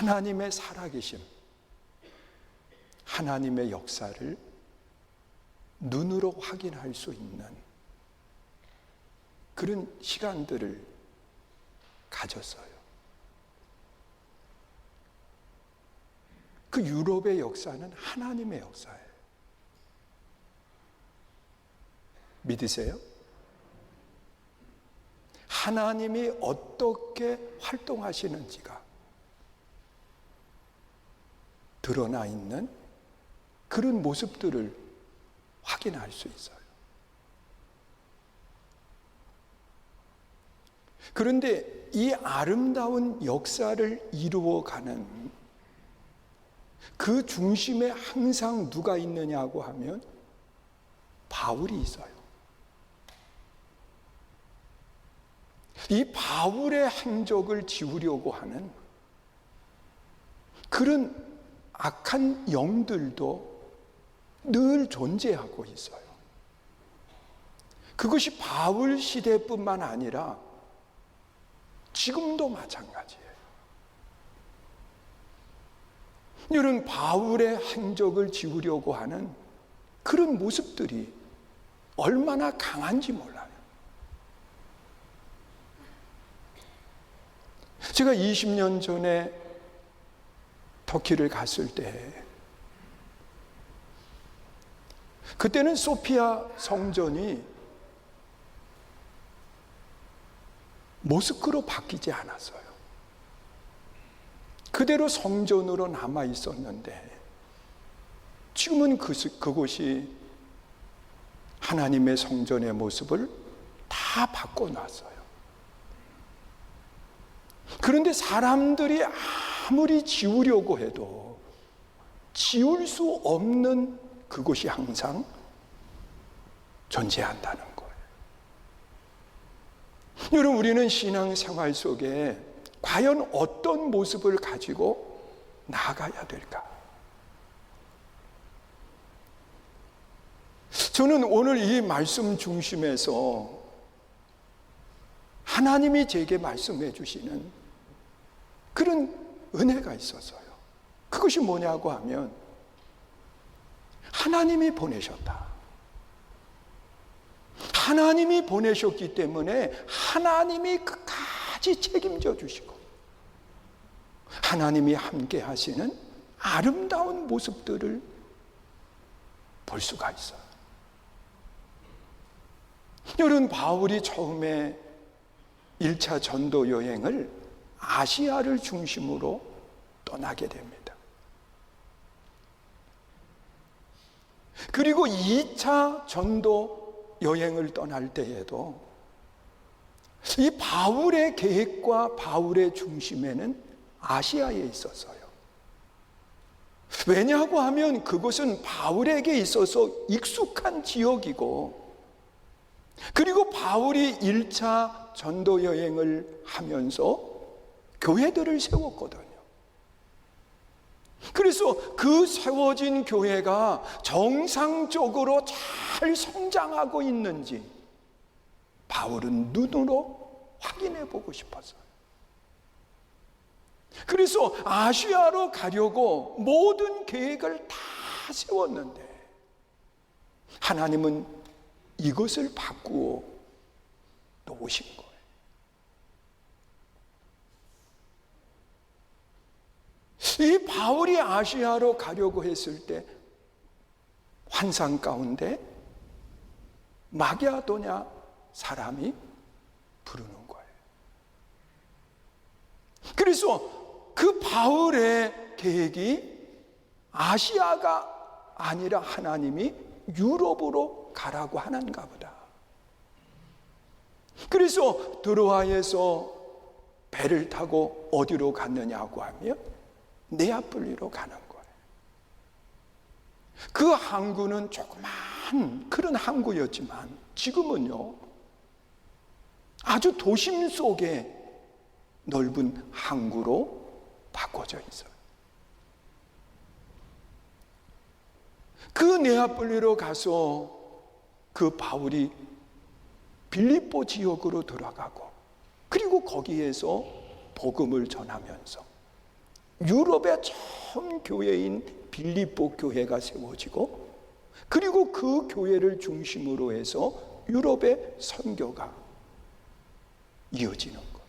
하나님의 살아계심, 하나님의 역사를 눈으로 확인할 수 있는 그런 시간들을 가졌어요. 그 유럽의 역사는 하나님의 역사예요. 믿으세요? 하나님이 어떻게 활동하시는지가 드러나 있는 그런 모습들을 확인할 수 있어요. 그런데 이 아름다운 역사를 이루어가는 그 중심에 항상 누가 있느냐고 하면 바울이 있어요. 이 바울의 행적을 지우려고 하는 그런 악한 영들도 늘 존재하고 있어요. 그것이 바울 시대뿐만 아니라 지금도 마찬가지예요. 이런 바울의 행적을 지우려고 하는 그런 모습들이 얼마나 강한지 몰라요. 제가 20년 전에 터키를 갔을 때, 그때는 소피아 성전이 모스크로 바뀌지 않았어요. 그대로 성전으로 남아 있었는데 지금은 그곳이 하나님의 성전의 모습을 다 바꿔놨어요. 그런데 사람들이 아무리 지우려고 해도 지울 수 없는 그곳이 항상 존재한다는 거예요. 여러분, 우리는 신앙생활 속에 과연 어떤 모습을 가지고 나아가야 될까? 저는 오늘 이 말씀 중심에서 하나님이 제게 말씀해 주시는 그런 은혜가 있었어요. 그것이 뭐냐고 하면 하나님이 보내셨다. 하나님이 보내셨기 때문에 하나님이 끝까지 책임져 주시고 하나님이 함께 하시는 아름다운 모습들을 볼 수가 있어요. 여러분, 바울이 처음에 1차 전도 여행을 아시아를 중심으로 떠나게 됩니다. 그리고 2차 전도 여행을 떠날 때에도 이 바울의 계획과 바울의 중심에는 아시아에 있었어요. 왜냐하고 하면 그것은 바울에게 있어서 익숙한 지역이고, 그리고 바울이 1차 전도 여행을 하면서 교회들을 세웠거든요. 그래서 그 세워진 교회가 정상적으로 잘 성장하고 있는지 바울은 눈으로 확인해 보고 싶었어요. 그래서 아시아로 가려고 모든 계획을 다 세웠는데 하나님은 이것을 바꾸어 놓으신 거예요. 이 바울이 아시아로 가려고 했을 때 환상 가운데 마게도냐 사람이 부르는 거예요. 그래서 그 바울의 계획이 아시아가 아니라 하나님이 유럽으로 가라고 하는가 보다. 그래서 드로아에서 배를 타고 어디로 갔느냐고 하면 네아폴리로 가는 거예요. 그 항구는 조그만 그런 항구였지만 지금은요 아주 도심 속에 넓은 항구로 바꿔져 있어요. 그 네아폴리로 가서 그 바울이 빌립보 지역으로 들어가고, 그리고 거기에서 복음을 전하면서 유럽의 처음 교회인 빌립보 교회가 세워지고, 그리고 그 교회를 중심으로 해서 유럽의 선교가 이어지는 것.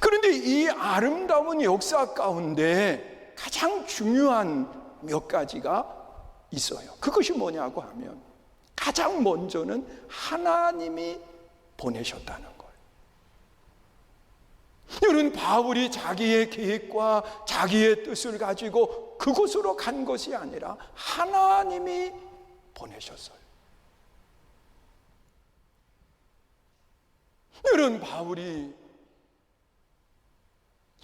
그런데 이 아름다운 역사 가운데 가장 중요한 몇 가지가 있어요. 그것이 뭐냐고 하면, 가장 먼저는 하나님이 보내셨다는 거예요. 여러분, 바울이 자기의 계획과 자기의 뜻을 가지고 그곳으로 간 것이 아니라 하나님이 보내셨어요. 여러분, 바울이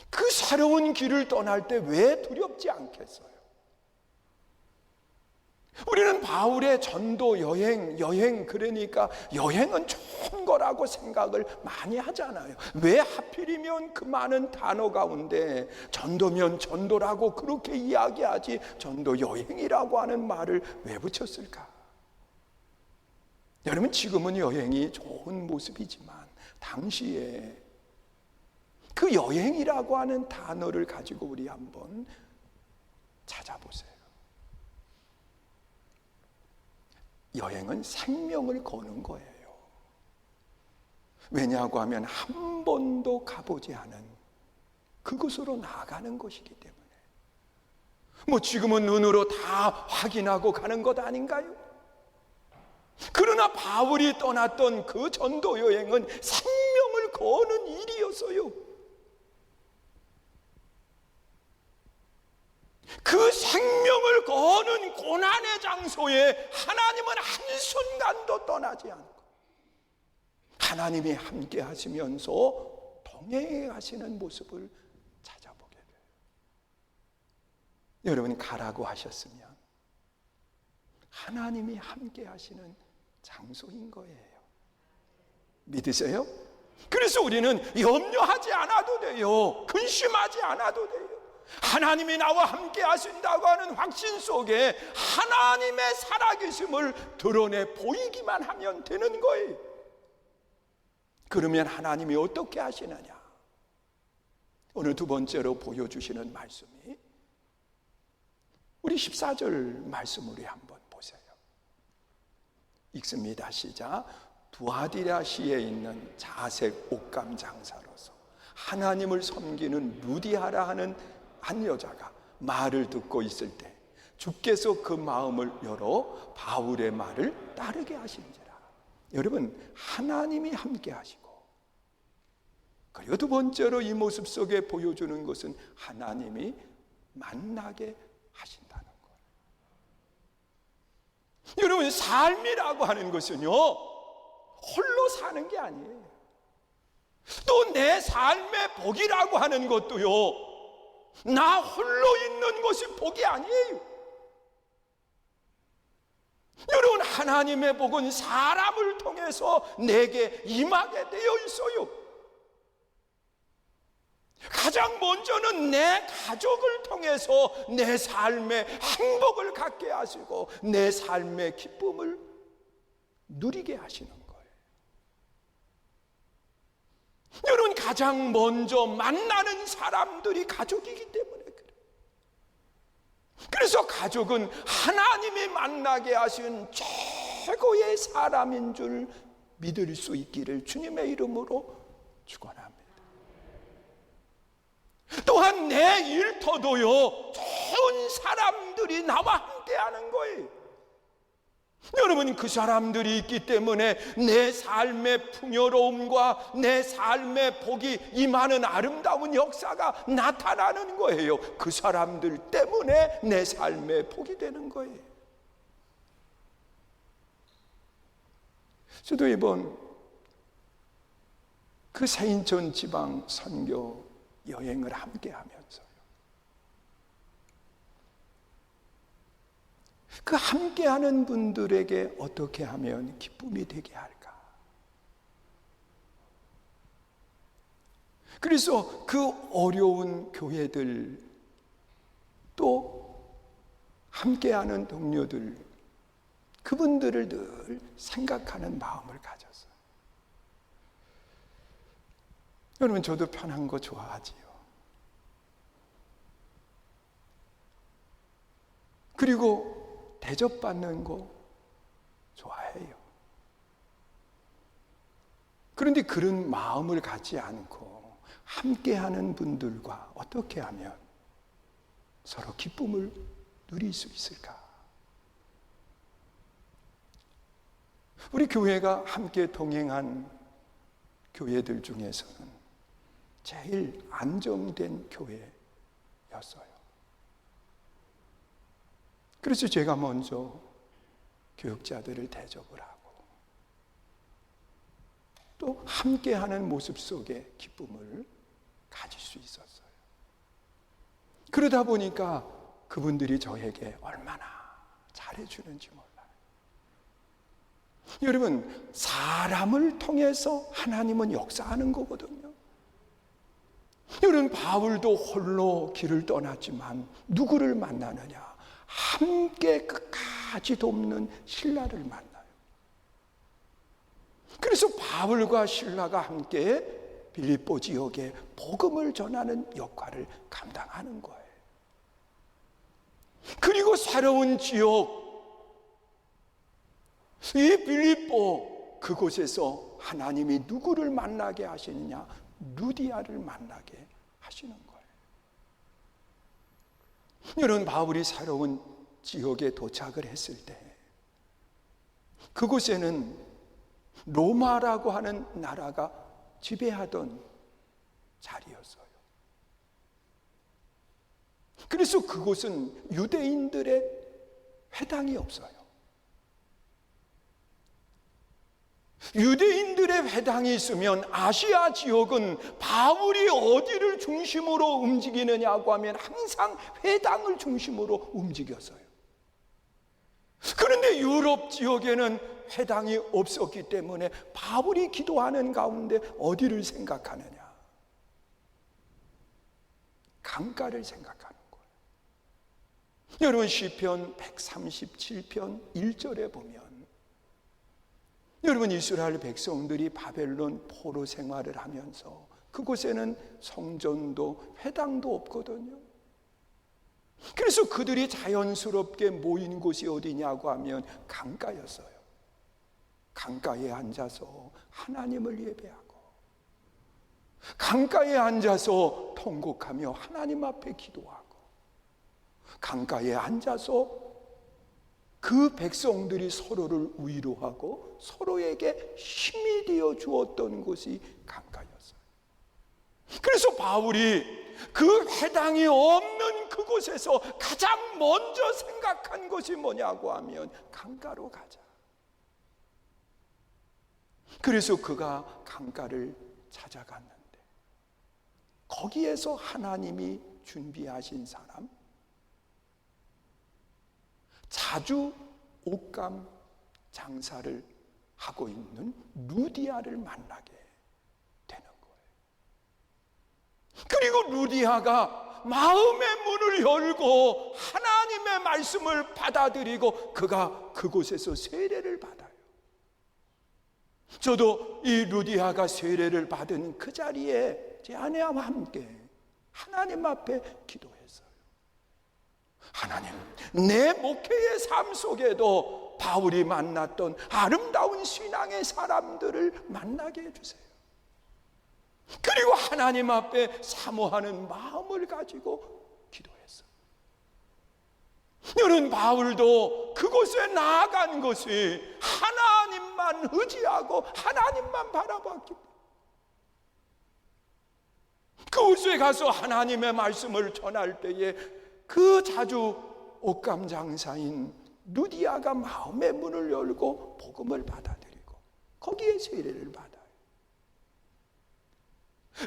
그 새로운 길을 떠날 때 왜 두렵지 않겠어요? 우리는 바울의 전도 여행, 그러니까 여행은 좋은 거라고 생각을 많이 하잖아요. 왜 하필이면 그 많은 단어 가운데 전도면 전도라고 그렇게 이야기하지 전도 여행이라고 하는 말을 왜 붙였을까? 여러분, 지금은 여행이 좋은 모습이지만 당시에 그 여행이라고 하는 단어를 가지고 우리 한번 찾아보세요. 여행은 생명을 거는 거예요. 왜냐하고 하면 한 번도 가보지 않은 그곳으로 나아가는 것이기 때문에. 뭐 지금은 눈으로 다 확인하고 가는 것 아닌가요? 그러나 바울이 떠났던 그 전도 여행은 생명을 거는 일이었어요. 그 생명을 거는 고난의 장소에 하나님은 한순간도 떠나지 않고 하나님이 함께 하시면서 동행해 가시는 모습을 찾아보게 돼요. 여러분, 가라고 하셨으면 하나님이 함께 하시는 장소인 거예요. 믿으세요? 그래서 우리는 염려하지 않아도 돼요. 근심하지 않아도 돼요. 하나님이 나와 함께 하신다고 하는 확신 속에 하나님의 살아계심을 드러내 보이기만 하면 되는 거예요. 그러면 하나님이 어떻게 하시느냐? 오늘 두 번째로 보여주시는 말씀이 우리 14절 말씀으로 한번 보세요. 읽습니다. 시작. 두아디라시에 있는 자색 옷감 장사로서 하나님을 섬기는 루디아라 하는 한 여자가 말을 듣고 있을 때 주께서 그 마음을 열어 바울의 말을 따르게 하신지라. 여러분, 하나님이 함께 하시고, 그리고 두 번째로 이 모습 속에 보여주는 것은 하나님이 만나게 하신다는 거예요. 여러분, 삶이라고 하는 것은요, 홀로 사는 게 아니에요. 또 내 삶의 복이라고 하는 것도요, 나 홀로 있는 것이 복이 아니에요. 여러분, 하나님의 복은 사람을 통해서 내게 임하게 되어 있어요. 가장 먼저는 내 가족을 통해서 내 삶의 행복을 갖게 하시고 내 삶의 기쁨을 누리게 하시는 거예요. 여러분, 가장 먼저 만나는 사람들이 가족이기 때문에 그래요. 그래서 가족은 하나님이 만나게 하신 최고의 사람인 줄 믿을 수 있기를 주님의 이름으로 축원합니다. 또한 내 일터도요, 좋은 사람들이 나와 함께 하는 거예요. 여러분, 그 사람들이 있기 때문에 내 삶의 풍요로움과 내 삶의 복이 임하는 아름다운 역사가 나타나는 거예요. 그 사람들 때문에 내 삶의 복이 되는 거예요. 저도 이번 그 새인천 지방 선교 여행을 함께 하면서요, 그 함께하는 분들에게 어떻게 하면 기쁨이 되게 할까? 그래서 그 어려운 교회들, 또 함께하는 동료들, 그분들을 늘 생각하는 마음을 가졌어요. 여러분, 저도 편한 거 좋아하지요. 그리고 대접받는 거 좋아해요. 그런데 그런 마음을 갖지 않고 함께하는 분들과 어떻게 하면 서로 기쁨을 누릴 수 있을까? 우리 교회가 함께 동행한 교회들 중에서는 제일 안정된 교회였어요. 그래서 제가 먼저 교육자들을 대접을 하고 또 함께하는 모습 속에 기쁨을 가질 수 있었어요. 그러다 보니까 그분들이 저에게 얼마나 잘해주는지 몰라요. 여러분, 사람을 통해서 하나님은 역사하는 거거든요. 여러분, 바울도 홀로 길을 떠났지만 누구를 만나느냐? 함께 끝까지 돕는 실라를 만나요. 그래서 바울과 실라가 함께 빌립보 지역에 복음을 전하는 역할을 감당하는 거예요. 그리고 새로운 지역, 이 빌립보, 그곳에서 하나님이 누구를 만나게 하시느냐? 루디아를 만나게 하시는 거예요. 여러분, 바울이 새로운 지역에 도착을 했을 때 그곳에는 로마라고 하는 나라가 지배하던 자리였어요. 그래서 그곳은 유대인들의 회당이 없어요. 유대인들의 회당이 있으면 아시아 지역은 바울이 어디를 중심으로 움직이느냐고 하면 항상 회당을 중심으로 움직였어요. 그런데 유럽 지역에는 회당이 없었기 때문에 바울이 기도하는 가운데 어디를 생각하느냐? 강가를 생각하는 거예요. 여러분, 시편 137편 1절에 보면 여러분, 이스라엘 백성들이 바벨론 포로 생활을 하면서 그곳에는 성전도 회당도 없거든요. 그래서 그들이 자연스럽게 모인 곳이 어디냐고 하면 강가였어요. 강가에 앉아서 하나님을 예배하고 강가에 앉아서 통곡하며 하나님 앞에 기도하고 강가에 앉아서 그 백성들이 서로를 위로하고 서로에게 힘이 되어 주었던 곳이 강가였어요. 그래서 바울이 그 회당이 없는 그곳에서 가장 먼저 생각한 것이 뭐냐고 하면 강가로 가자. 그래서 그가 강가를 찾아갔는데 거기에서 하나님이 준비하신 사람, 자주 옷감 장사를 하고 있는 루디아를 만나게 되는 거예요. 그리고 루디아가 마음의 문을 열고 하나님의 말씀을 받아들이고 그가 그곳에서 세례를 받아요. 저도 이 루디아가 세례를 받은 그 자리에 제 아내와 함께 하나님 앞에 기도했어요. 하나님, 내 목회의 삶 속에도 바울이 만났던 아름다운 신앙의 사람들을 만나게 해주세요. 그리고 하나님 앞에 사모하는 마음을 가지고 기도했어요. 여러분, 바울도 그곳에 나아간 것이 하나님만 의지하고 하나님만 바라봤기 때문에 그곳에 가서 하나님의 말씀을 전할 때에 그 자주 옷감 장사인 루디아가 마음의 문을 열고 복음을 받아들이고 거기에 세례를 받아요.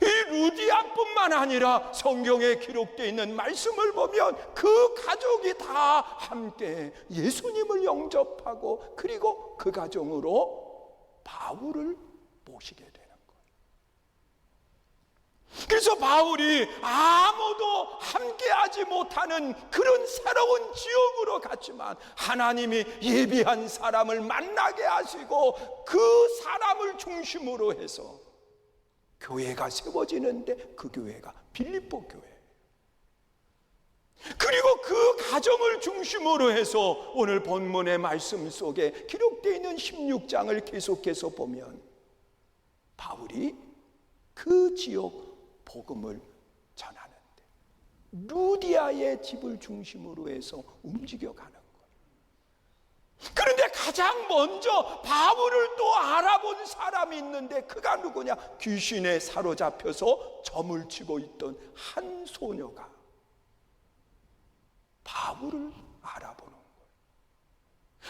이 루디아뿐만 아니라 성경에 기록되어 있는 말씀을 보면 그 가족이 다 함께 예수님을 영접하고 그리고 그 가정으로 바울을 모시게 되는 거예요. 그래서 바울이 아무도 함께하지 못하는 그런 새로운 지역으로 갔지만 하나님이 예비한 사람을 만나게 하시고 그 사람을 중심으로 해서 교회가 세워지는데 그 교회가 빌립보 교회예요. 그리고 그 가정을 중심으로 해서 오늘 본문의 말씀 속에 기록되어 있는 16장을 계속해서 보면 바울이 그 지역 복음을 전하는데 루디아의 집을 중심으로 해서 움직여가는 거예요. 그런데 가장 먼저 바울을 또 알아본 사람이 있는데 그가 누구냐? 귀신에 사로잡혀서 점을 치고 있던 한 소녀가 바울을 알아보는 거예요.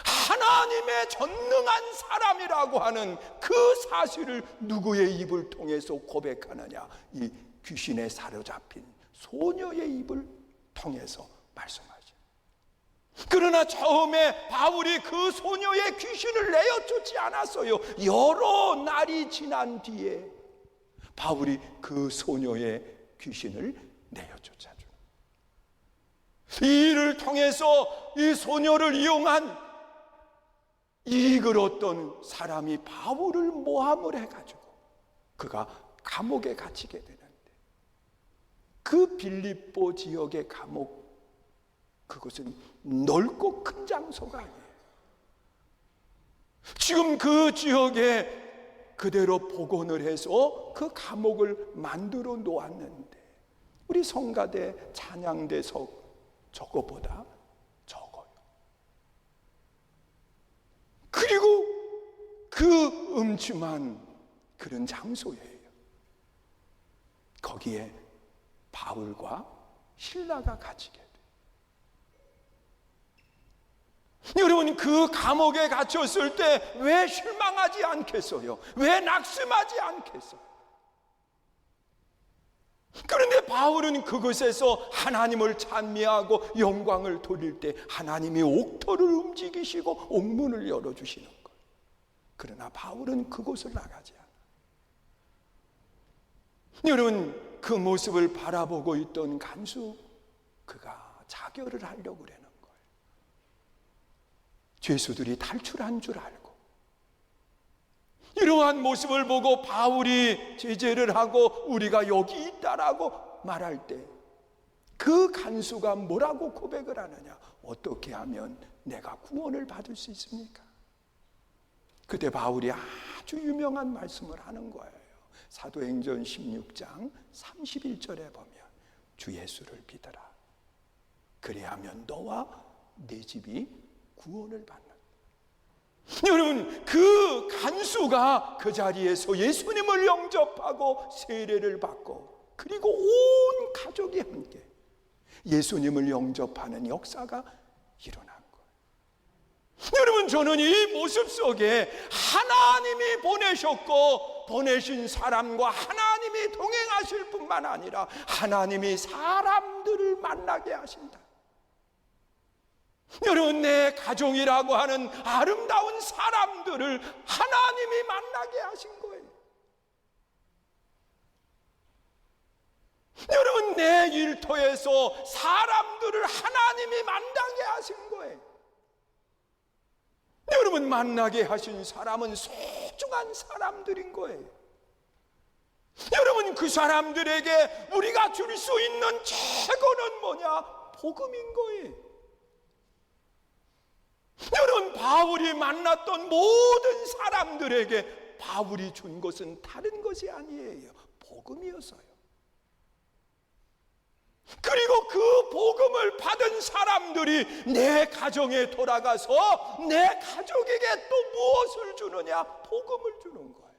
하나님의 전능한 사람이라고 하는 그 사실을 누구의 입을 통해서 고백하느냐? 이 귀신에 사로잡힌 소녀의 입을 통해서 말씀하죠. 그러나 처음에 바울이 그 소녀의 귀신을 내어쫓지 않았어요. 여러 날이 지난 뒤에 바울이 그 소녀의 귀신을 내어쫓아줘. 이 일을 통해서 이 소녀를 이용한 이익을 얻던 사람이 바울을 모함을 해가지고 그가 감옥에 갇히게 되는데, 그 빌립보 지역의 감옥, 그것은 넓고 큰 장소가 아니에요. 지금 그 지역에 그대로 복원을 해서 그 감옥을 만들어 놓았는데 우리 성가대 찬양대석 저거보다 적어요. 그리고 그 음침한 그런 장소예요. 거기에 바울과 실라가 갇히게 돼요. 여러분, 그 감옥에 갇혔을 때 왜 실망하지 않겠어요? 왜 낙심하지 않겠어요? 그런데 바울은 그곳에서 하나님을 찬미하고 영광을 돌릴 때 하나님이 옥토를 움직이시고 옥문을 열어주시는 거예요. 그러나 바울은 그곳을 나가지 않아요. 여러분, 그 모습을 바라보고 있던 간수, 그가 자결을 하려고 그러는 거예요. 죄수들이 탈출한 줄 알고 이러한 모습을 보고 바울이 제재를 하고 우리가 여기 있다라고 말할 때 그 간수가 뭐라고 고백을 하느냐? 어떻게 하면 내가 구원을 받을 수 있습니까? 그때 바울이 아주 유명한 말씀을 하는 거예요. 사도행전 16장 31절에 보면 주 예수를 믿어라. 그래야면 너와 네 집이 구원을 받는다. 여러분, 그 간수가 그 자리에서 예수님을 영접하고 세례를 받고 그리고 온 가족이 함께 예수님을 영접하는 역사가 일어난 거예요. 여러분, 저는 이 모습 속에 하나님이 보내셨고 보내신 사람과 하나님이 동행하실 뿐만 아니라 하나님이 사람들을 만나게 하신다. 여러분, 내 가족이라고 하는 아름다운 사람들을 하나님이 만나게 하신 거예요. 여러분, 내 일터에서 사람들을 하나님이 만나게 하신 거예요. 여러분, 만나게 하신 사람은 소중한 사람들인 거예요. 여러분, 그 사람들에게 우리가 줄 수 있는 최고는 뭐냐? 복음인 거예요. 여러분, 바울이 만났던 모든 사람들에게 바울이 준 것은 다른 것이 아니에요. 복음이었어요. 그리고 그 복음을 받은 사람들이 내 가정에 돌아가서 내 가족에게 또 무엇을 주느냐? 복음을 주는 거예요.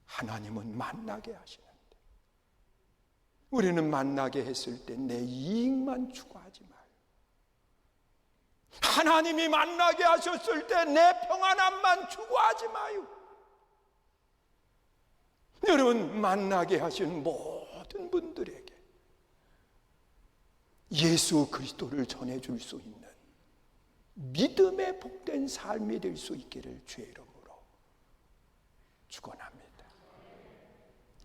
하나님은 만나게 하시는데 우리는 만나게 했을 때 내 이익만 추구하지 마요. 하나님이 만나게 하셨을 때 내 평안함만 추구하지 마요. 여러분, 만나게 하신 모든 분들에게 예수 그리스도를 전해줄 수 있는 믿음의 복된 삶이 될 수 있기를 주의 이름으로 축원합니다.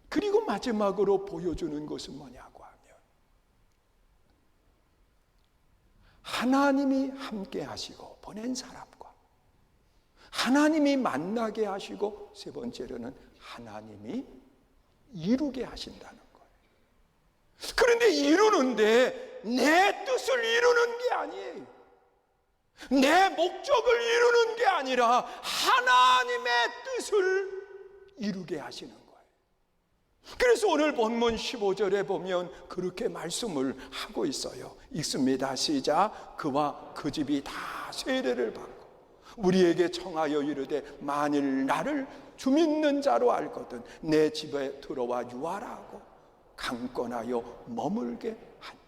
그리고 마지막으로 보여주는 것은 뭐냐고 하면 하나님이 함께 하시고 보낸 사람과 하나님이 만나게 하시고 세 번째로는 하나님이 이루게 하신다는 거예요. 그런데 이루는데 내 뜻을 이루는 게 아니에요. 내 목적을 이루는 게 아니라 하나님의 뜻을 이루게 하시는 거예요. 그래서 오늘 본문 15절에 보면 그렇게 말씀을 하고 있어요. 읽습니다. 시작. 그와 그 집이 다 세례를 받고 우리에게 청하여 이르되 만일 나를 주 믿는 자로 알거든 내 집에 들어와 유하라고 강권하여 머물게 하니라.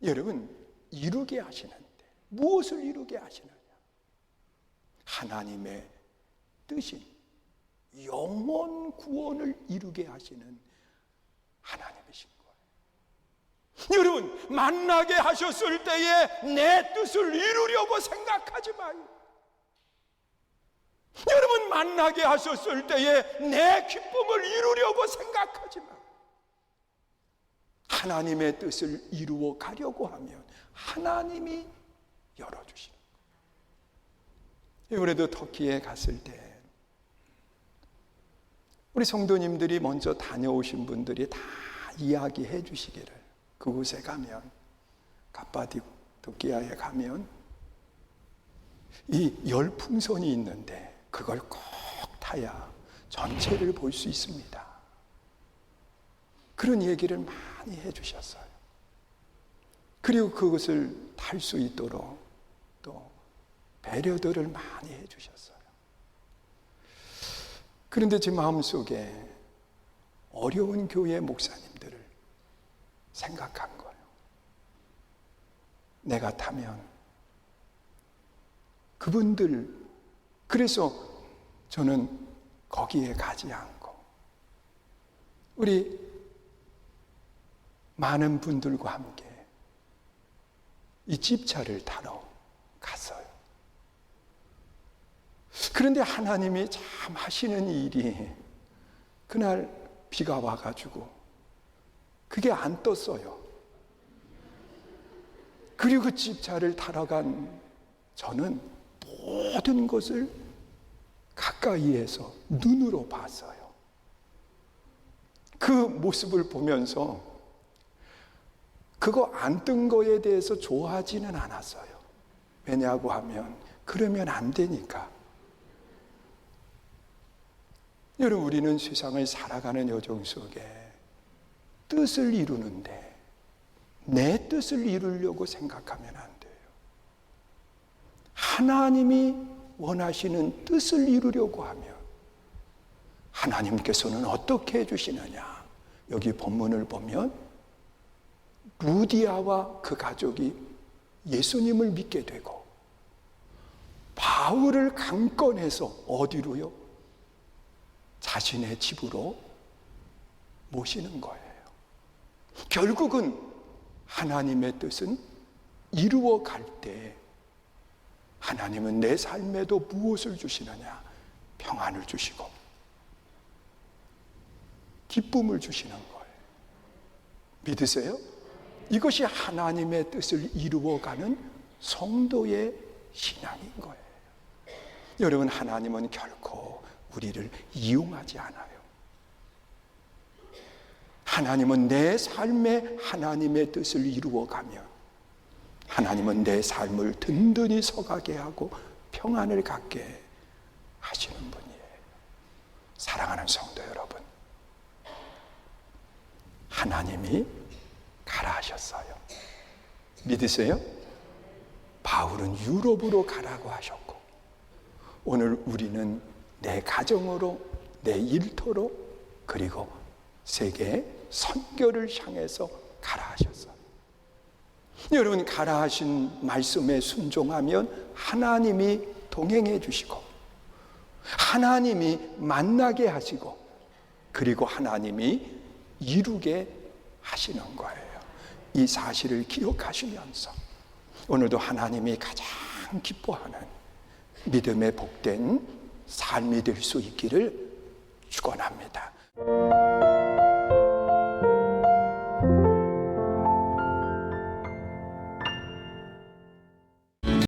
여러분, 이루게 하시는데 무엇을 이루게 하시느냐? 하나님의 뜻인 영원 구원을 이루게 하시는 하나님이신 거예요. 여러분, 만나게 하셨을 때에 내 뜻을 이루려고 생각하지 마요. 여러분, 만나게 하셨을 때에 내 기쁨을 이루려고 생각하지 마요. 하나님의 뜻을 이루어 가려고 하면 하나님이 열어주시는 거예요. 이번에도 터키에 갔을 때 우리 성도님들이 먼저 다녀오신 분들이 다 이야기해 주시기를, 그곳에 가면, 갑바도키아에 가면 이 열풍선이 있는데 그걸 꼭 타야 전체를 볼 수 있습니다. 그런 얘기를 많이 해 주셨어요. 그리고 그것을 탈 수 있도록 또 배려들을 많이 해 주셨어요. 그런데 제 마음속에 어려운 교회 목사님들을 생각한 거예요. 내가 타면 그분들, 그래서 저는 거기에 가지 않고 우리 많은 분들과 함께 이 집차를 타러 갔어요. 그런데 하나님이 참 하시는 일이, 그날 비가 와가지고 그게 안 떴어요. 그리고 그 집차를 타러 간 저는 모든 것을 가까이에서 눈으로 봤어요. 그 모습을 보면서 그거 안 뜬 거에 대해서 좋아하지는 않았어요. 왜냐고 하면 그러면 안 되니까. 여러분, 우리는 세상을 살아가는 여정 속에 뜻을 이루는데 내 뜻을 이루려고 생각하면 안 돼요. 하나님이 원하시는 뜻을 이루려고 하면 하나님께서는 어떻게 해주시느냐? 여기 본문을 보면 루디아와 그 가족이 예수님을 믿게 되고 바울을 강권해서 어디로요? 자신의 집으로 모시는 거예요. 결국은 하나님의 뜻은 이루어 갈 때 하나님은 내 삶에도 무엇을 주시느냐? 평안을 주시고 기쁨을 주시는 거예요. 믿으세요? 이것이 하나님의 뜻을 이루어가는 성도의 신앙인 거예요. 여러분, 하나님은 결코 우리를 이용하지 않아요. 하나님은 내 삶에 하나님의 뜻을 이루어가면 하나님은 내 삶을 든든히 서가게 하고 평안을 갖게 하시는 분이에요. 사랑하는 성도 여러분, 하나님이 가라 하셨어요. 믿으세요? 바울은 유럽으로 가라고 하셨고 오늘 우리는 내 가정으로, 내 일터로, 그리고 세계 선교를 향해서 가라 하셨어요. 여러분, 가라 하신 말씀에 순종하면 하나님이 동행해 주시고 하나님이 만나게 하시고 그리고 하나님이 이루게 하시는 거예요. 이 사실을 기억하시면서 오늘도 하나님이 가장 기뻐하는 믿음의 복된 삶이 될 수 있기를 축원합니다.